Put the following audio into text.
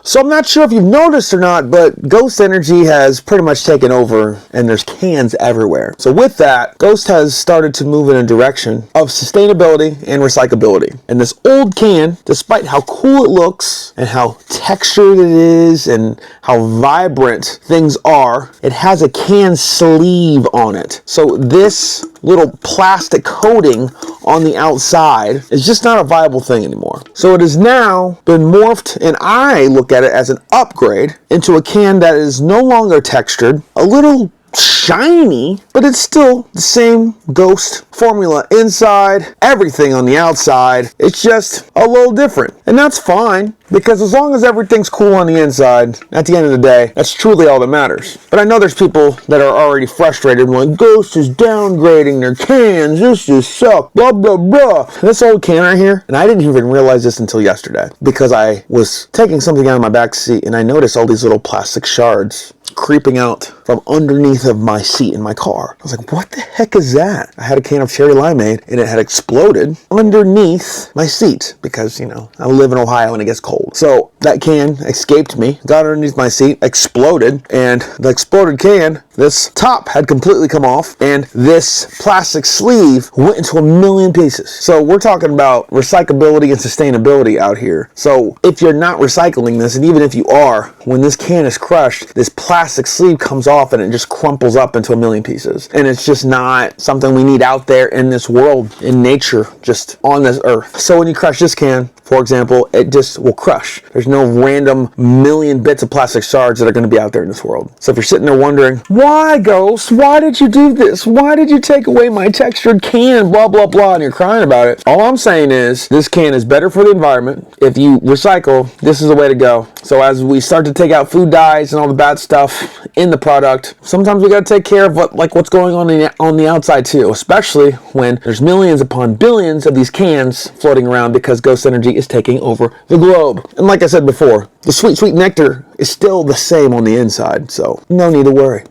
So I'm not sure if you've noticed or not, but Ghost energy has pretty much taken over and there's cans everywhere. So with that, Ghost has started to move in a direction of sustainability and recyclability. And this old can, despite how cool it looks and how textured it is and how vibrant things are, it has a can sleeve on it. So this little plastic coating on the outside is just not a viable thing anymore. So it has now been morphed, and I look at it as an upgrade into a can that is no longer textured, a little shiny, but it's still the same Ghost formula inside, everything on the outside. It's just a little different. And that's fine, because as long as everything's cool on the inside, at the end of the day, that's truly all that matters. But I know there's people that are already frustrated when Ghost is downgrading their cans, this just sucks, blah, blah, blah. This old can right here, and I didn't even realize this until yesterday, because I was taking something out of my back seat, and I noticed all these little plastic shards creeping out from underneath of my seat in my car. I was like, what the heck is that? I had a can of cherry limeade and it had exploded underneath my seat because, you know, I live in Ohio and it gets cold. So that can escaped me, got underneath my seat, exploded, and the exploded can, this top had completely come off and this plastic sleeve went into a million pieces. So we're talking about recyclability and sustainability out here. So if you're not recycling this, and even if you are, when this can is crushed, this plastic sleeve comes off and it just crumples up into a million pieces. And it's just not something we need out there in this world, in nature, just on this earth. So when you crush this can, for example, it just will crush. There's no random million bits of plastic shards that are going to be out there in this world. So if you're sitting there wondering, why, Ghost? Why did you do this? Why did you take away my textured can? Blah, blah, blah, and you're crying about it. All I'm saying is this can is better for the environment. If you recycle, this is the way to go. So as we start to take out food dyes and all the bad stuff in the product, sometimes we got to take care of what's going on the outside too, especially when there's millions upon billions of these cans floating around because Ghost energy is taking over the globe. And like I said before, the sweet, sweet nectar is still the same on the inside, so no need to worry.